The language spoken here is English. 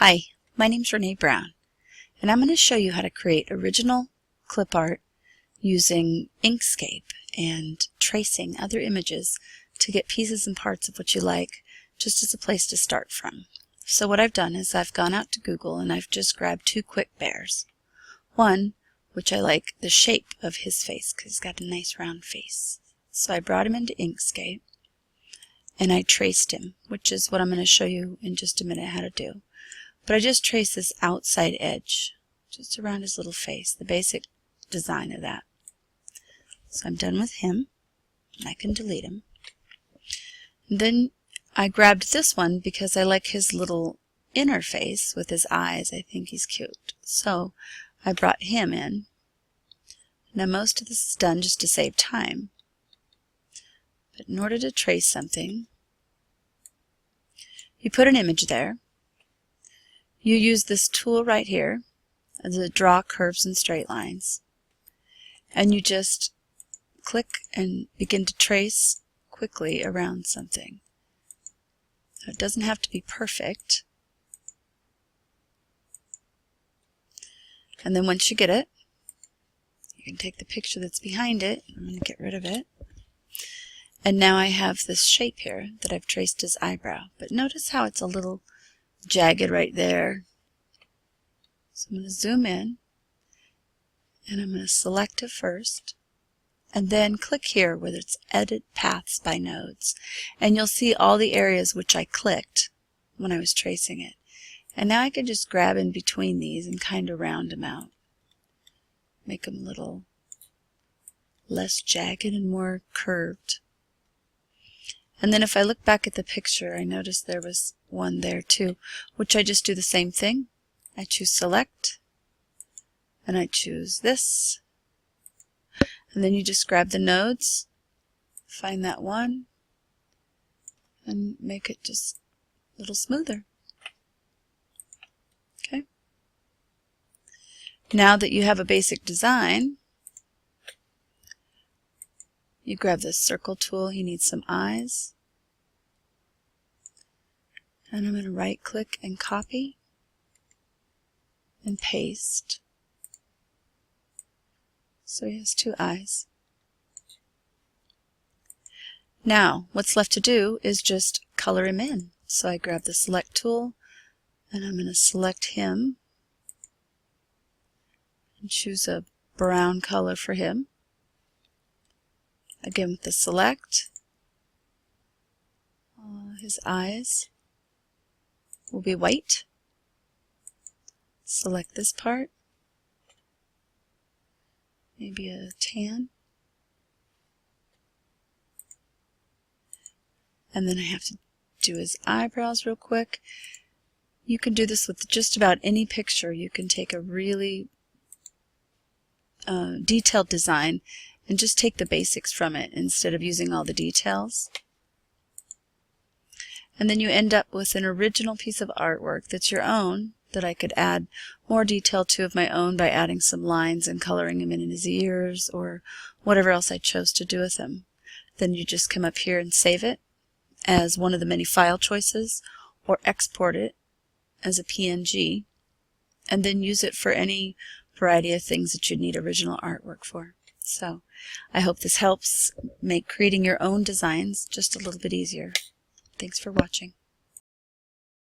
Hi, my name's Renee Brown, and I'm going to show you how to create original clip art using Inkscape and tracing other images to get pieces and parts of what you like, just as a place to start from. So what I've done is I've gone out to Google and I've just grabbed two quick bears. One, which I like the shape of his face because he's got a nice round face. So I brought him into Inkscape and I traced him, which is what I'm going to show you in just a minute how to do. But I just traced this outside edge, just around his little face, the basic design of that. So I'm done with him, and I can delete him. And then I grabbed this one because I like his little inner face with his eyes. I think he's cute. So I brought him in. Now most of this is done just to save time. But in order to trace something, you put an image there. You use this tool right here to draw curves and straight lines. And you just click and begin to trace quickly around something. So it doesn't have to be perfect. And then once you get it, you can take the picture that's behind it. I'm going to get rid of it. And now I have this shape here that I've traced his eyebrow. But notice how it's a little jagged right there. So I'm going to zoom in and I'm going to select it first and then click here where it's Edit Paths by Nodes, and you'll see all the areas which I clicked when I was tracing it. And now I can just grab in between these and kind of round them out, make them a little less jagged and more curved. And then if I look back at the picture, I noticed there was one there too, which I just do the same thing. I choose Select, and I choose this. And then you just grab the nodes, find that one, and make it just a little smoother. Okay. Now that you have a basic design, you grab this circle tool. He needs some eyes. And I'm going to right click and copy and paste. So he has two eyes. Now what's left to do is just color him in. So I grab the select tool and I'm going to select him and choose a brown color for him. Again with the select, his eyes will be white. Select this part, maybe a tan, and then I have to do his eyebrows real quick. You can do this with just about any picture. You can take a really detailed design and just take the basics from it instead of using all the details. And then you end up with an original piece of artwork that's your own, that I could add more detail to of my own by adding some lines and coloring him in his ears or whatever else I chose to do with him. Then you just come up here and save it as one of the many file choices or export it as a PNG and then use it for any variety of things that you need original artwork for. So I hope this helps make creating your own designs just a little bit easier. Thanks for watching.